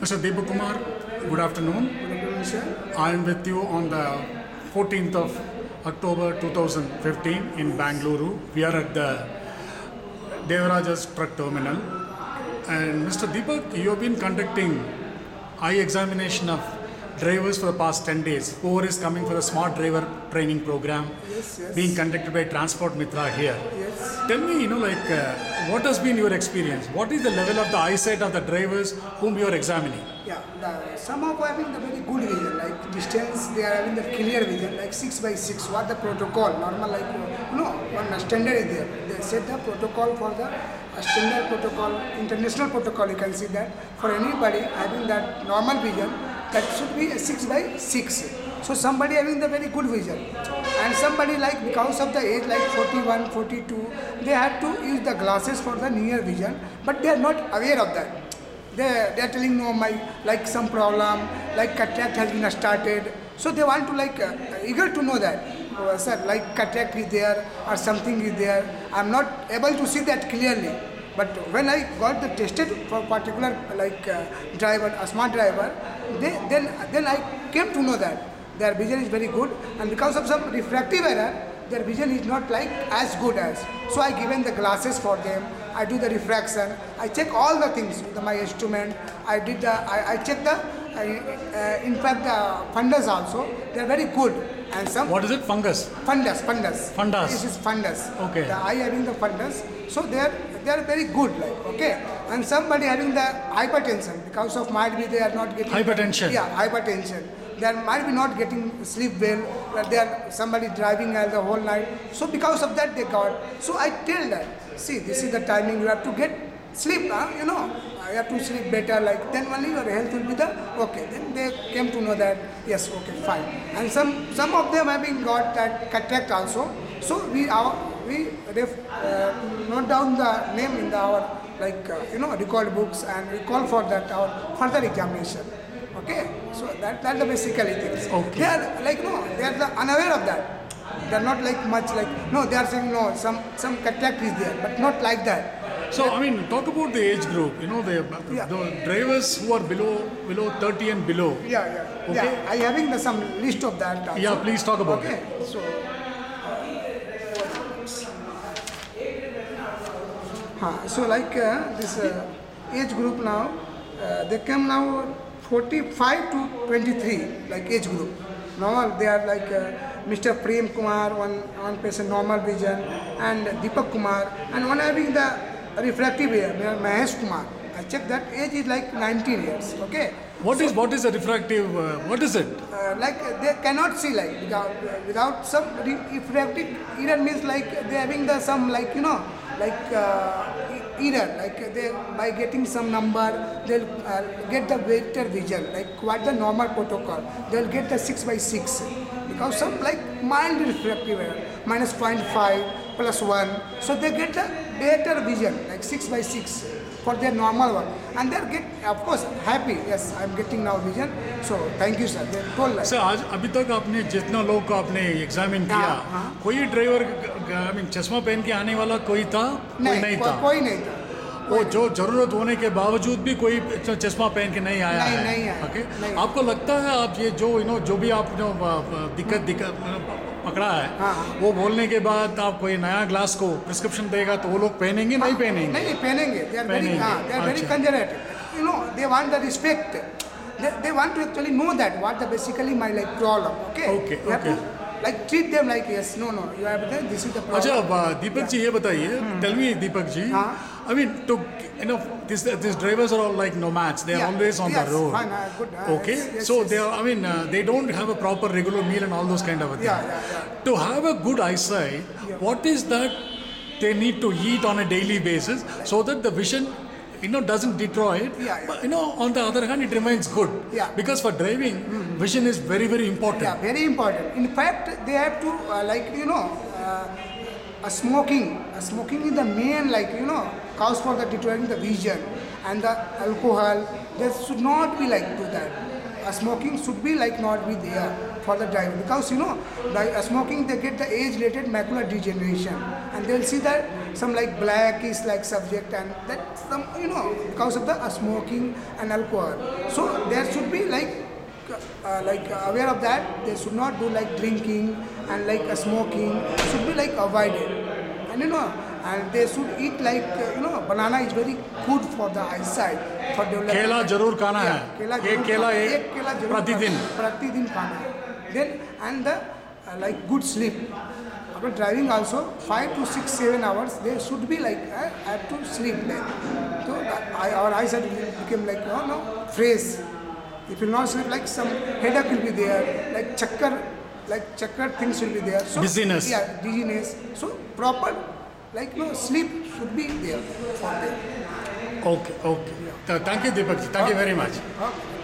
Mr. Deepak Kumar, good afternoon. Good afternoon, sir. I am with you on the 14th of October 2015 in Bangalore. We are at the Devaraja's truck terminal. And Mr. Deepak, you have been conducting eye examination of drivers for the past 10 days. Whoever is coming for the smart driver training program Yes. being conducted by Transport Mitra here. Yes. Tell me, what has been your experience? What is the level of the eyesight of the drivers whom you are examining? Yeah. Some are having the very good vision, like distance, they are having the clear vision, like 6 by 6. What the protocol? Normal, like, one standard is there. They set the protocol for the standard protocol, international protocol. You can see that for anybody having that normal vision, that should be a 6 by 6. So somebody having the very good vision, and somebody like because of the age like 41, 42, they have to use the glasses for the near vision, but they are not aware of that. They are telling no, my like some problem, like cataract has been started. So they want to like eager to know that, oh, sir, like cataract is there or something is there. I'm not able to see that clearly. But when I got the tested for particular like driver, a smart driver, then I came to know that their vision is very good, and because of some refractive error, their vision is not like as good as. So I given the glasses for them. I do the refraction. I check all the things with my instrument. I check the. In fact, the fundus also, they are very good. And some What is it? Fungus? fundus. Fundus. This is fundus. Okay. The eye having the fundus, so they are very good. Like, okay. And somebody having the hypertension, because of might be they are not getting Hypertension. Yeah, hypertension. They might be not getting sleep well. But they are somebody driving the whole night. So because of that they got. So I tell that, see, this is the timing you have to get sleep. You have to sleep better. Like then only your health will be the okay. Then they came to know that yes, okay, fine. And some of them having got that cataract also. So we note down the name in our record books, and we call for that our further examination. Okay, so that's the basically things. Okay. They are like they are unaware of that. They are not like much like they are saying no, some cataract is there, but not like that. So, talk about the age group. Yeah. The drivers who are below 30 and below. Yeah. Okay. I having some list of that. Also. Yeah, please talk about okay. it. So. So like this age group now, they come now 45 to 23 like age group. Normal they are like Mr. Prem Kumar, one person normal vision, and Deepak Kumar, and one having the refractive ear, Mahesh Kumar. I checked that age is like 19 years. Okay. What is a refractive? What is it? Like they cannot see like without some refractive error means like they having the some error, like they by getting some number they'll get the better vision, like what the normal protocol they'll get the 6 by 6 because some like mild refractive error minus 0.5 plus 1, so they get the better vision like 6 by 6 for their normal one, and they get of course happy. Yes, I'm getting now vision. So thank you, sir. They told like. Sir आज अभी तक आपने जितना लोग को आपने examine किया, हाँ. कोई ड्राइवर चश्मा पहन के आने वाला कोई था? कोई नहीं था? कोई नहीं था. वो जो जरूरत होने के बावजूद भी कोई चश्मा पहन के नहीं आया है? नहीं आया. ओके. नहीं. आपको लगता है आप ये जो भी आप दिक्कत पकड़ा है, हाँ. वो बोलने के बाद आप कोई नया ग्लास को प्रिस्क्रिप्शन देगा तो वो लोग पहनेंगे? नहीं पहनेंगे? नहीं पहनेंगे. They are very पहनेंगे. they are very अच्छा. conservative. They want the respect. They want to actually know that what the basically my like problem. Okay. Okay, You have okay. to like treat them like yes, no. You have to, this is the problem. अच्छा, अब दीपक जी ये बताइए, tell me Deepak ji, हाँ. these drivers are all like nomads. They are Yeah. always on Yes, the road. fine, good. Okay, Yes, so yes. they are. They don't have a proper regular meal and all those kind of things. Yeah. To have a good eyesight, what is that they need to eat on a daily basis so that the vision, doesn't deteriorate. Yeah. But on the other hand, it remains good. Yeah. Because for driving, vision is very, very important. Yeah, very important. In fact, they have to a smoking. Smoking is the main cause for the deteriorating the vision, and the alcohol. There should not be like do that. Smoking should be like not be there for the driver, because you know by smoking they get the age-related macular degeneration, and they'll see that some like black is like subject, and that some you know because of the smoking and alcohol. So there should be like aware of that. They should not do like drinking and like smoking should be like avoided, and you know. And they should eat like you know banana is very good for the eyesight for development. केला जरूर खाना है, केला एक केला एक जरूर प्रतिदिन खाना है. Then and the like good sleep. After driving also 5 to 6 7 hours they should be like have to sleep then. So our eyesight will become like fresh. If you not sleep, like some headache will be there, like chakkar things will be there. So dizziness. Yeah, dizziness. So proper like sleep should be there for them. Okay. Thank you, Deepak ji. Thank you very much. Okay.